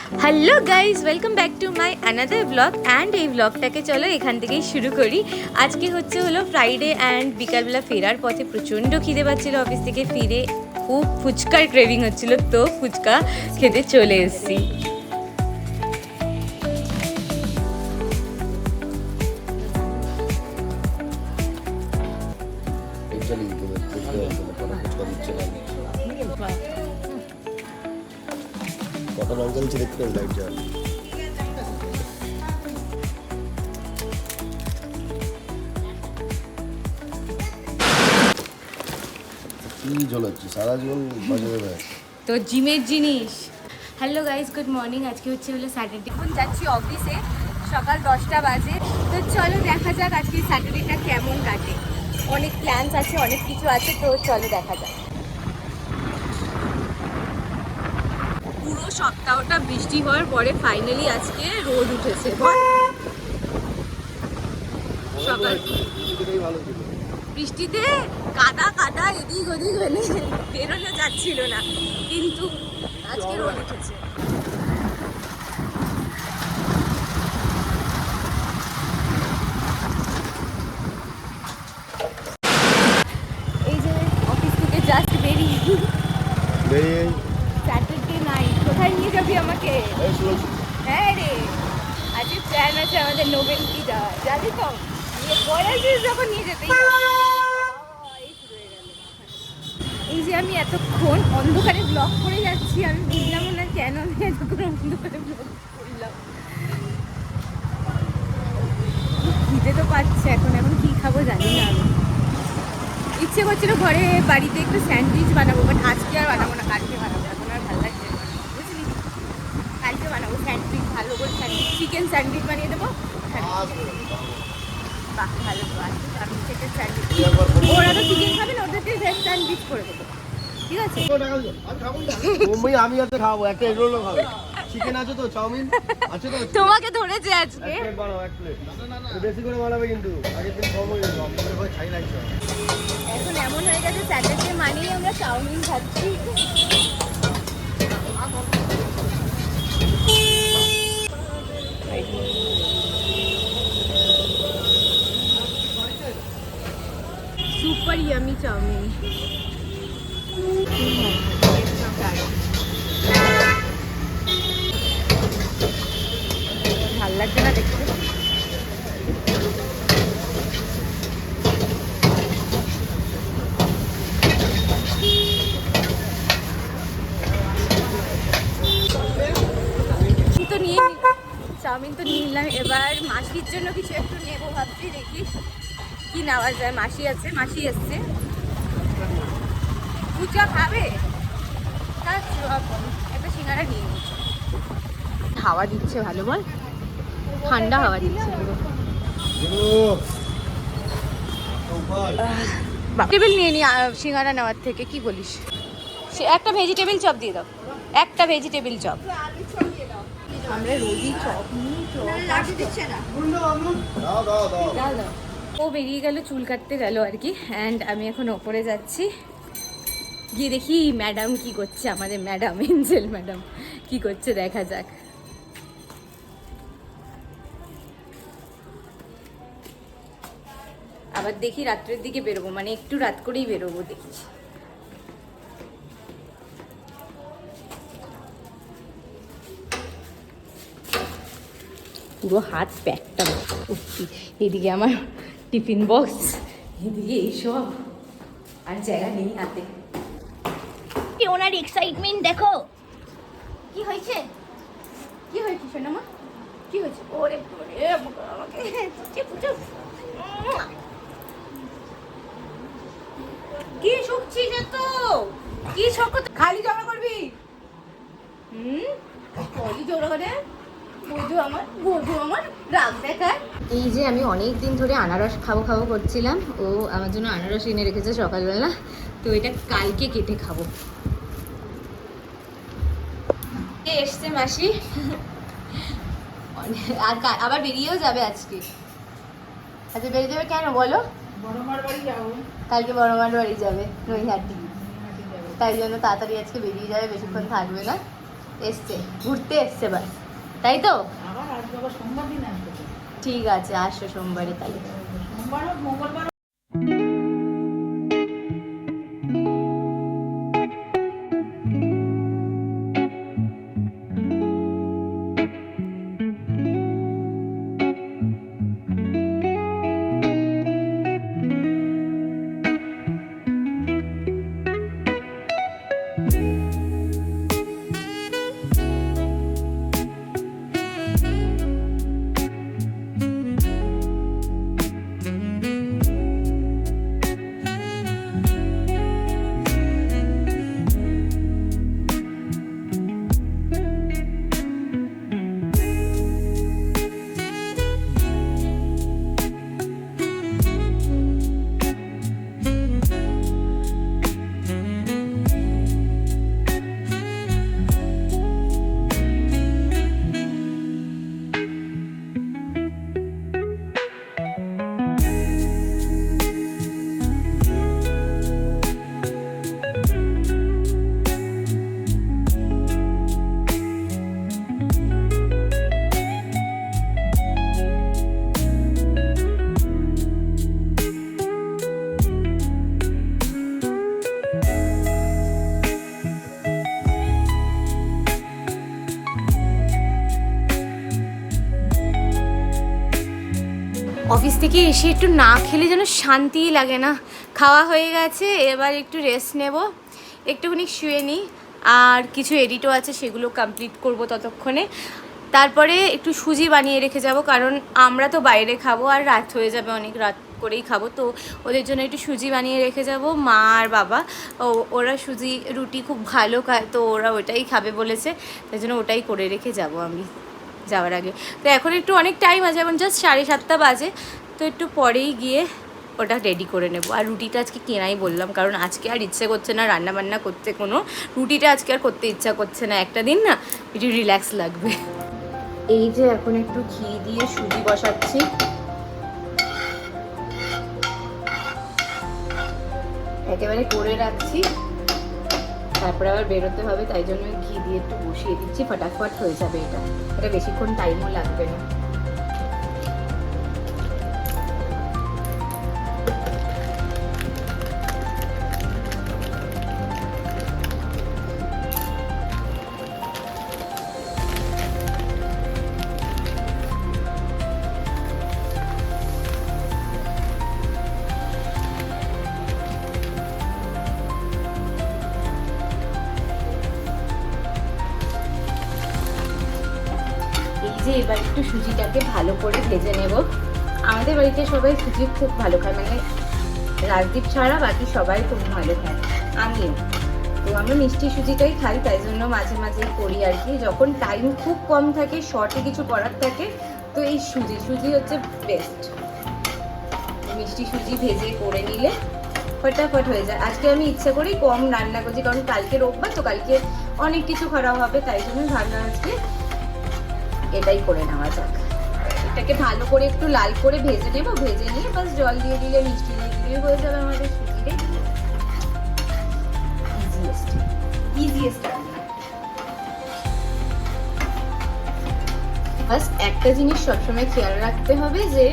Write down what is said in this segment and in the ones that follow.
Hello guys, welcome back to my another blog and এই ব্লগটাকে চলো এখান থেকেই শুরু করি। আজকে হলো ফ্রাইডে অ্যান্ড বিকালবেলা ফেরার পথে প্রচণ্ড খিদে পাচ্ছিলো। অফিস থেকে ফিরে খুব ফুচকার ক্রেভিং হচ্ছিল, তো ফুচকা খেতে চলে এসেছি। কত লঙ্কা দিচ্ছে দেখতে পাবেন লাইট জ্বাল। কি জ্বলাচ্ছি সারা জীবন বাজারে দেয় তো জিমের জিনিস। Hello guys, good morning. আজকে হলো স্যাটারডে। এখন যাচ্ছি অফিসে, সকাল 10টা বাজে। তো চলো দেখা যাক আজকে স্যাটারডেটা কেমন কাটে। অনেক প্ল্যানস আছে, অনেক কিছু আছে, তো চলো দেখা যাক। পুরো সপ্তাহটা বৃষ্টি হওয়ার পরে ফাইনালি আজকে রোদ উঠেছে। সকাল বৃষ্টিতে কাদা কাদা এদিক ওদিক হলে বেরোনো যাচ্ছিল না, কিন্তু আজকে রোদ উঠেছে। এই যে অফিস থেকে জাস্ট বেরিয়ে স্যাটারডে নাইট। কোথায় নিয়ে যাবি আমাকে? হ্যাঁ রে, আজকে প্ল্যান আছে আমাদের নোবেল কি যাওয়া, যাবি তো? পরে যখন নিয়ে যেতেই এই যে আমি এতক্ষণ অন্ধকারে ব্লগ করে যাচ্ছি, আমি বুঝলাম না কেন আমি এতক্ষণ অন্ধকারে ব্লগ করলাম। খিদে তো পাচ্ছে এখন কি খাবো জানি না। আমি ইচ্ছে করছিল ঘরে বাড়িতে একটু স্যান্ডউইচ বানাবো, বাট আজকে আর বানাবো না, কালকে বানাবো। এখন আর ভালো লাগছে না, বুঝলি? কালকে বানাবো স্যান্ডউইচ, ভালো করে স্যান্ডউইচ, চিকেন স্যান্ডউইচ বানিয়ে দেবো। বাহ, ভালো তো আছে। আমি চিকেন স্যান্ডউইচ, ওরা তো চিকেন খাবে না, ওদেরকে ভেজ স্যান্ডউইচ করে দেবো, ঠিক আছে? আমি আজকে খাবো, একটা এগ রোলও খাবো। চিকেন আছে তো, চাউমিন আছে তো? তোমাকে ধরেছে আজকে। এক প্লেট বানাও, এক প্লেট বেশি করে বানাবে, কিন্তু আগের দিন কম হয়ে যাবে, আমাদের ভাই খাই লাগছে। এখন এমন হয়ে গেছে স্যাটারডে মানেই আমরা চাউমিন খাচ্ছি। Super yummy chowmein. ভাল লাগছে না দেখতে। চাউমিন তো নিয়ে নিলাম, এবার মাসির জন্য কিছু একটু নেবো ভাবছি, দেখি কি নেওয়া যায়। মাসি এসছে, ফুচকা খাবে, একটা সিঙ্গারা নিয়ে নিচ্ছে। হাওয়া দিচ্ছে ভালো, বল, ঠান্ডা হাওয়া দিচ্ছে পুরো। টেবিল নিয়ে নি সিঙ্গারা নেওয়ার থেকে, কি বলিস? সে একটা ভেজিটেবিল চপ দিয়ে দাও, একটা ভেজিটেবিল চপ। আমরা রোজই চপ নিই, ও বেরিয়ে গেল, চুল কাটতে গেল আর কি। অ্যান্ড আমি এখন ওপরে যাচ্ছি, গিয়ে দেখি ম্যাডাম কি করছে। আমাদের ম্যাডাম, এঞ্জেল ম্যাডাম কি করছে দেখা যাক। আবার দেখি রাত্রের দিকে বেরোবো, মানে একটু রাত করেই বেরোবো দেখিস। পুরো হাত প্যাকটা উঠছি। এদিকে আমার টিফিন বক্স, এদিকে এইসব, আর জায়গা নেই হাতে। ওনার এক্সাইটমেন্ট দেখো। কি হয়েছে সোনামা, কি হয়েছে? ওরে আমাকে কি শুকছিস এত? কি শখ? খালি জমা করবি? খালি জমা করে বধু আমার রাগ দেখায়। এই যে আমি অনেক দিন ধরে আনারস খাবো করছিলাম, ও আমার জন্য আনারস এনে রেখেছে সকালবেলা, তো এটা কালকে কেটে খাবো। এসছে মাসি, আর আবার বেরিয়েও যাবে আজকে। আচ্ছা, বেরিয়ে যাবে কেন বলো? বড়মার বাড়ি যাবো কালকে, বড়মার বাড়ি যাবে নৈহাটি, তাই জন্য তাড়াতাড়ি আজকে বেরিয়ে যাবে, বেশিক্ষণ থাকবে না। এসছে, ঘুরতে এসছে বাস, তাই তো? আবার আসবো, আবার সোমবার দিন আসবো তো। ঠিক আছে, আসো সোমবারে তাহলে। সোমবার হোক মঙ্গলবার হোক। অফিস থেকে এসে একটু না খেলে যেন শান্তিই লাগে না। খাওয়া হয়ে গেছে, এবার একটু রেস্ট নেব, একটুখানি শুয়ে নিই, আর কিছু এডিটও আছে সেগুলো কমপ্লিট করব ততক্ষণে। তারপরে একটু সুজি বানিয়ে রেখে যাব, কারণ আমরা তো বাইরে খাবো আর রাত হয়ে যাবে, অনেক রাত করেই খাবো, তো ওদের জন্য একটু সুজি বানিয়ে রেখে যাব। মা আর বাবা ওরা সুজি রুটি খুব ভালো খায়, তো ওরা ওটাই খাবে বলেছে, তাই জন্য ওটাই করে রেখে যাব আমি যাওয়ার আগে। তো এখন একটু অনেক টাইম আছে, এখন জাস্ট 7:30 বাজে, তো একটু পরেই গিয়ে ওটা রেডি করে নেব। আর রুটিটা আজকে কেনাই বললাম, কারণ আজকে আর ইচ্ছে করছে না রান্না বান্না করতে, কোনো রুটিটা আজকে আর করতে ইচ্ছা করছে না, একটা দিন না একটু রিল্যাক্স লাগবে। এই যে এখন একটু ঘি দিয়ে সুজি বসাচ্ছি, একেবারে করে রাখছি, তারপরে আবার বেরোতে হবে, তাই জন্য ঘি দিয়ে একটু বসিয়ে দিচ্ছি, ফটাফট হয়ে যাবে এটা, এটা বেশিক্ষণ টাইমও লাগবে না। যে এবার একটু সুজিটাকে ভালো করে ভেজে নেব। আমাদের বাড়িতে সবাই সুজি খুব ভালো খায়, মানে রাজদীপ ছাড়া বাকি সবাই খুব ভালো খায়, আমিও। তো আমরা মিষ্টি সুজিটাই খাই, তাই জন্য মাঝে মাঝেই করি আর কি, যখন টাইম খুব কম থাকে, শর্টে কিছু করার থাকে, তো এই সুজি হচ্ছে বেস্ট। মিষ্টি সুজি ভেজে করে নিলে ফটাফট হয়ে যায়। আজকে আমি ইচ্ছা করেই কম রান্না করছি, কারণ কালকে রোববার, তো কালকে অনেক কিছু করা হবে, তাই জন্য ভাবলাম আজকে এটাই করে নেওয়া যাক। এটাকে ভালো করে একটু লাল করে ভেজে নেব, ভেজে নিয়ে বাস জল দিয়ে দিলে, মিষ্টি দিয়ে দিলে হয়ে যাবে আমাদের সুজি রেডি। ইজিয়েস্ট রান্না। বাস একটা জিনিস সবসময় খেয়াল রাখতে হবে, যে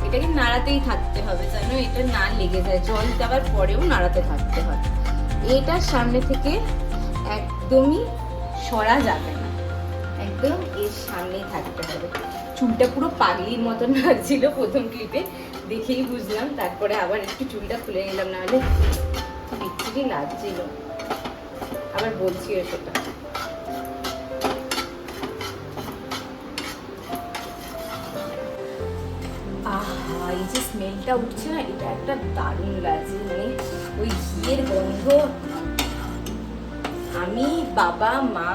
এটাকে নাড়াতেই থাকতে হবে, যেন এটা না লেগে যায়, জল দেওয়ার পরেও নাড়াতে থাকতে হয়। এটার সামনে থেকে একদমই সরা যাবে না, একদম এর সামনেই থাকতে হবে। চুলটা পুরো পাগলির মতন লাগছিল প্রথম ক্লিপে, দেখেই বুঝলাম, তারপরে আবার একটু চুলটা খুলে নিলাম, নাহলে বিচ্ছিরি লাগছিল। আবার বলছি সেটা। আহা, এই যে স্মেলটা উঠছে না, এটা একটা দারুণ লাগছে, মানে ওই ঘিয়ের গন্ধ। আমি, বাবা, মা,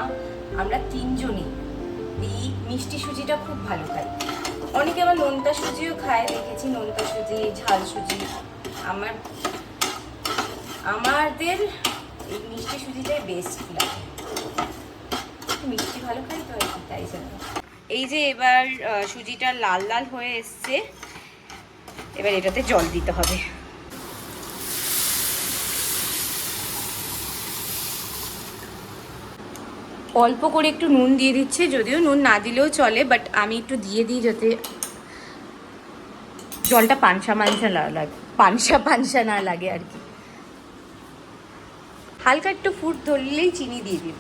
আমরা তিনজনই এই মিষ্টি সুজিটা খুব ভালো খাই। অনেকে আবার নোনতা সুজিও খায়, দেখেছি, নোনতা সুজি, ঝাল সুজি। আমাদের এই মিষ্টি সুজিটাই বেস্ট লাগে, মিষ্টি ভালো খাই তো, তাই জন্য। এই যে এবার সুজিটা লাল লাল হয়ে এসছে, এবার এটাতে জল দিতে হবে। অল্প করে একটু নুন দিয়ে দিচ্ছে, যদিও নুন না দিলেও চলে, বাট আমি একটু দিয়ে দিই যাতে জলটা পানসা না লাগে আর কি। হালকা একটু ফুট ধরলেই চিনি দিয়ে দিব,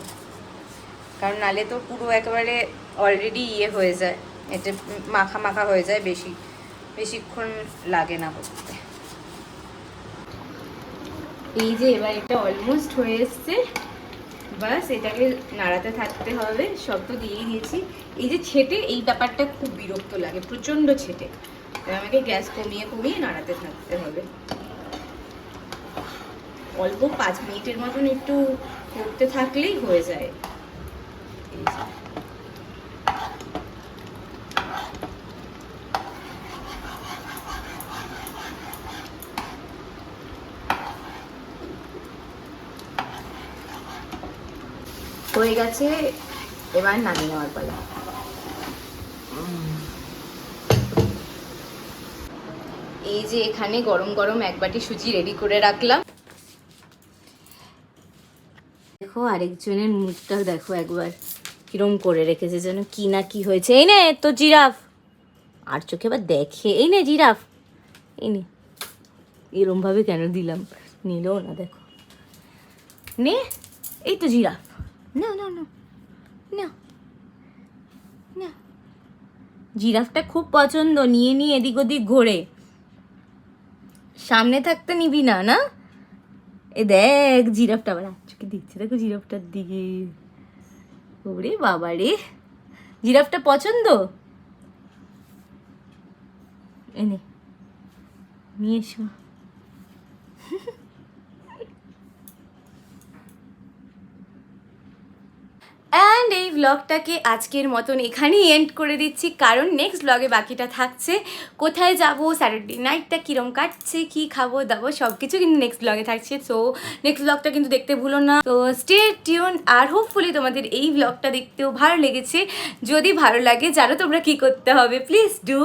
কারণ নালে তো পুরো একেবারে অলরেডি হয়ে যায়, এটা মাখা মাখা হয়ে যায়, বেশিক্ষণ লাগে না করতে। এই যে এবার এটা অলমোস্ট হয়ে এসছে, বাস এটাকে নাড়াতে থাকতে হবে। সব তো দিয়েই দিয়েছি। এই যে ছেটে, এই ব্যাপারটা খুব বিরক্ত লাগে, প্রচণ্ড ছেটে। আমাকে গ্যাস কমিয়ে নাড়াতে থাকতে হবে। অল্প 5 মিনিটের মতন একটু করতে থাকলেই হয়ে যায়। এই যে। হয়ে গেছে, এবার নামিয়ে নেওয়ার পালা। এই যে এখানে গরম গরম এক বাটি সুজি রেডি করে রাখলাম। দেখো আরেকজনের মুখটা দেখো একবার, কিরম করে রেখেছে যেন কি না কি হয়েছে। এই নে তো জিরাফ, আর চোখে আবার দেখে। এই নে জিরাফ, এই নে। এরম ভাবে কেন দিলাম, নিলেও না, দেখো নে। এই তো জিরাফ, না না না না না। জিরাফটা খুব পছন্দ, নিয়ে নিয়ে এদিক ওদিক ঘোরে। সামনে থাকতে নিবি না, না? এ দেখ জিরাফটা আবার চোখে দিচ্ছে, দেখো জিরাফটার দিকে। ওরে বাবা রে, জিরাফটা পছন্দ। এনে নিয়ে এসো। অ্যান্ড এই ব্লগটাকে আজকের মতন এখানেই এন্ড করে দিচ্ছি, কারণ নেক্সট ব্লগে বাকিটা থাকছে। কোথায় যাব, স্যাটারডে নাইটটা কীরম কাটছে, কী খাবো দাবো, সব কিছু কিন্তু নেক্সট ব্লগে থাকছে। সো নেক্সট ব্লগটা কিন্তু দেখতে ভুলো না। তো স্টে টিউন। আর হোপফুলি তোমাদের এই ব্লগটা দেখতেও ভালো লেগেছে। যদি ভালো লাগে, জানো তোমরা কী করতে হবে, please do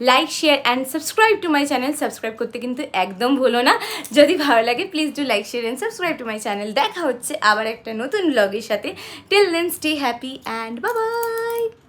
like, share and subscribe to my channel. Subscribe করতে কিন্তু একদম ভুলো না। যদি ভালো লাগে, please do like, share and subscribe to my channel. দেখা হচ্ছে আবার একটা নতুন ব্লগের সাথে। Till then, stay happy and bye bye.